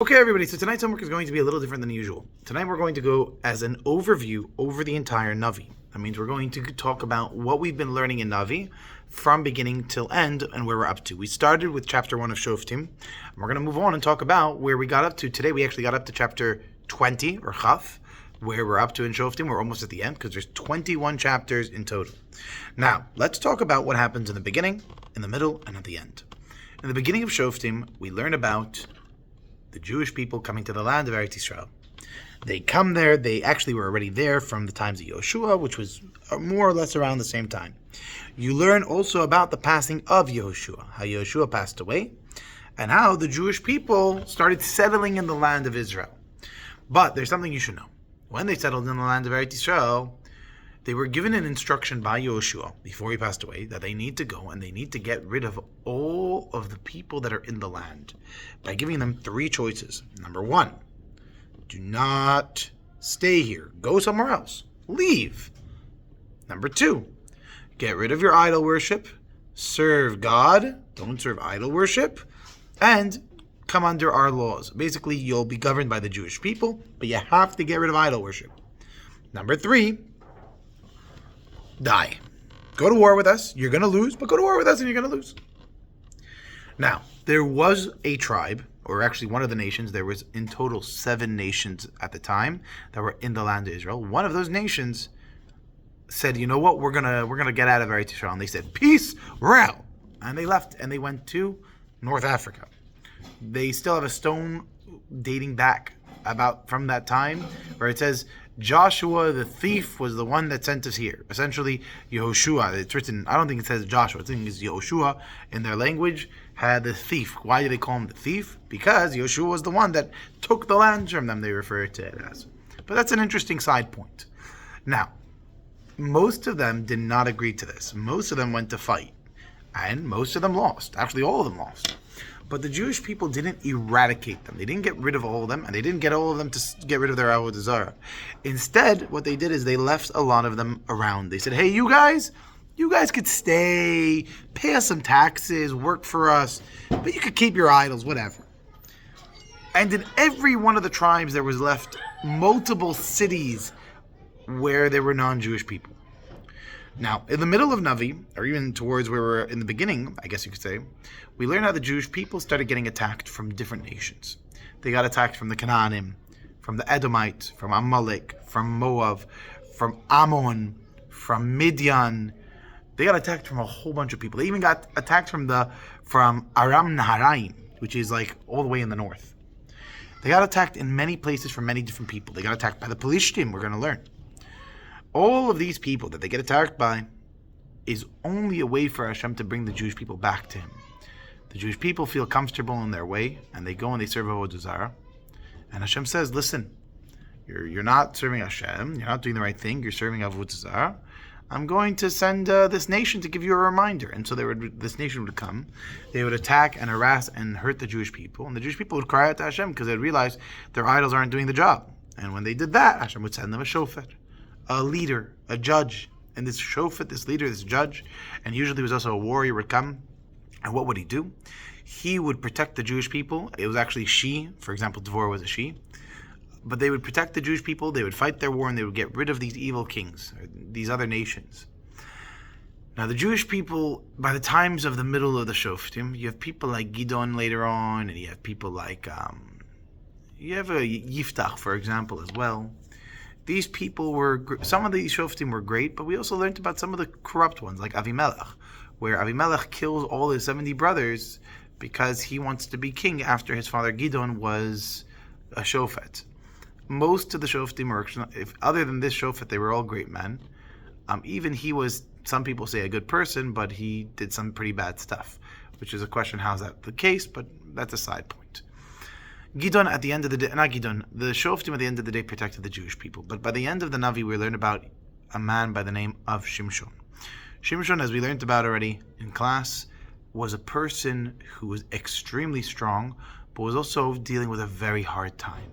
Okay, everybody, so tonight's homework is going to be a little different than usual. Tonight we're going to go as an overview over the entire Navi. That means we're going to talk about what we've been learning in Navi from beginning till end and where we're up to. We started with chapter 1 of shoftim, and we're going to move on and talk about where we got up to. Today we actually got up to chapter 20, or Chaf, where we're up to in shoftim. We're almost at the end because there's 21 chapters in total. Now, let's talk about what happens in the beginning, in the middle, and at the end. In the beginning of shoftim, we learn about the Jewish people coming to the land of Eretz Yisrael. They come there, they actually were already there from the times of Yehoshua, which was more or less around the same time. You learn also about the passing of Yehoshua, how Yehoshua passed away, and how the Jewish people started settling in the land of Israel. But there's something you should know. When they settled in the land of Eretz Yisrael, they were given an instruction by Yehoshua, before he passed away, that they need to go and they need to get rid of all of the people that are in the land by giving them 3 choices. Number 1, do not stay here. Go somewhere else. Leave. Number 2, get rid of your idol worship. Serve God. Don't serve idol worship. And come under our laws. Basically, you'll be governed by the Jewish people, but you have to get rid of idol worship. Number 3, die. Go to war with us. You're going to lose, but go to war with us and you're going to lose. Now, there was a tribe, or actually one of the nations. There was in total 7 nations at the time that were in the land of Israel. One of those nations said, you know what, we're gonna get out of Eretz Yisrael. And they said, peace, Rel. And they left and they went to North Africa. They still have a stone dating back about from that time where it says, Joshua the thief was the one that sent us here. Essentially, Yehoshua, it's written, I don't think it says Joshua, I think it's Yehoshua in their language, had the thief. Why do they call him the thief? Because Yehoshua was the one that took the land from them, they refer to it as. But that's an interesting side point. Now, most of them did not agree to this. Most of them went to fight. And most of them lost. Actually, all of them lost. But the Jewish people didn't eradicate them. They didn't get rid of all of them, and they didn't get all of them to get rid of their avodah zarah. Instead, what they did is they left a lot of them around. They said, hey, you guys could stay, pay us some taxes, work for us, but you could keep your idols, whatever. And in every one of the tribes, there was left multiple cities where there were non-Jewish people. Now, in the middle of Navi, or even towards where we're in the beginning, I guess you could say, we learn how the Jewish people started getting attacked from different nations. They got attacked from the Canaanim, from the Edomites, from Amalek, from Moab, from Ammon, from Midian. They got attacked from a whole bunch of people. They even got attacked from Aram Naharaim, which is like all the way in the north. They got attacked in many places from many different people. They got attacked by the Pelishtim, we're going to learn. All of these people that they get attacked by is only a way for Hashem to bring the Jewish people back to Him. The Jewish people feel comfortable in their way, and they go and they serve avodah zarah. And Hashem says, listen, you're not serving Hashem, you're not doing the right thing, you're serving avodah zarah. I'm going to send this nation to give you a reminder. And so this nation would come, they would attack and harass and hurt the Jewish people, and the Jewish people would cry out to Hashem because they'd realize their idols aren't doing the job. And when they did that, Hashem would send them a shofet, a leader, a judge. And this shofet, this leader, this judge, and usually was also a warrior, would come. And what would he do? He would protect the Jewish people. It was actually she. For example, Devorah was a she. But they would protect the Jewish people. They would fight their war, and they would get rid of these evil kings, or these other nations. Now, the Jewish people, by the times of the middle of the shoftim, you have people like Gidon later on, and you have people like, you have a Yiftach, for example, as well. These people some of these shoftim were great, but we also learned about some of the corrupt ones, like Avimelech, where Avimelech kills all his 70 brothers because he wants to be king after his father Gidon was a shofet. Most of the shoftim were, other than this shofet, they were all great men. Even he was, some people say, a good person, but he did some pretty bad stuff, which is a question, how is that the case? But that's a side point. Gidon at the end of the day, not Gidon, the shoftim at the end of the day protected the Jewish people. But by the end of the Navi, we learn about a man by the name of Shimshon. Shimshon, as we learned about already in class, was a person who was extremely strong, but was also dealing with a very hard time.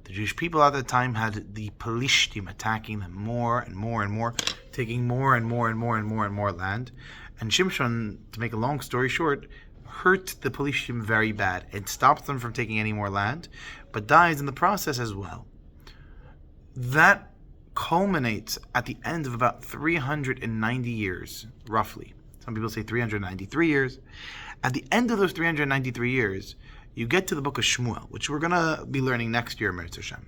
The Jewish people at that time had the Pelishtim attacking them more and more and more, taking more and more and more and more and more land. And Shimshon, to make a long story short, hurt the Pelishtim very bad and stops them from taking any more land, but dies in the process as well. That culminates at the end of about 390 years, roughly. Some people say 393 years. At the end of those 393 years, you get to the book of Shmuel, which we're going to be learning next year, Meretz Hashem.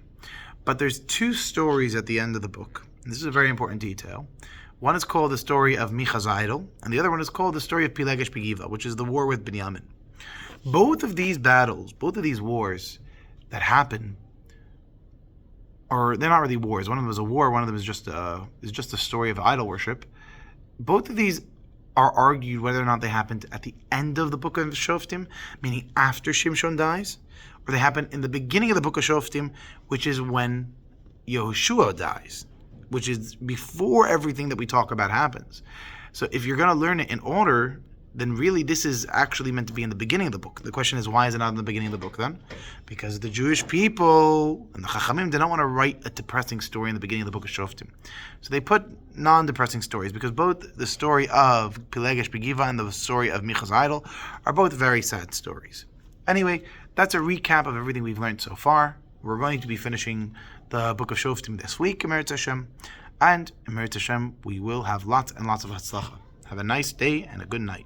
But there's two stories at the end of the book. And this is a very important detail. One is called the story of Micha's idol, and the other one is called the story of Pilegesh Begiva, which is the war with Binyamin. Both of these battles, both of these wars that happen, or they're not really wars. One of them is a war. One of them is just a story of idol worship. Both of these are argued whether or not they happened at the end of the book of Shoftim, meaning after Shimshon dies, or they happen in the beginning of the book of Shoftim, which is when Yehoshua dies, which is before everything that we talk about happens. So if you're going to learn it in order, then really this is actually meant to be in the beginning of the book. The question is, why is it not in the beginning of the book then? Because the Jewish people and the Chachamim, they don't want to write a depressing story in the beginning of the book of Shoftim. So they put non-depressing stories, because both the story of Pilegesh Begiva and the story of Micha's idol are both very sad stories. Anyway, that's a recap of everything we've learned so far. We're going to be finishing the book of Shoftim this week, Meretz Hashem. And in Meretz Hashem, we will have lots and lots of hatzlacha. Have a nice day and a good night.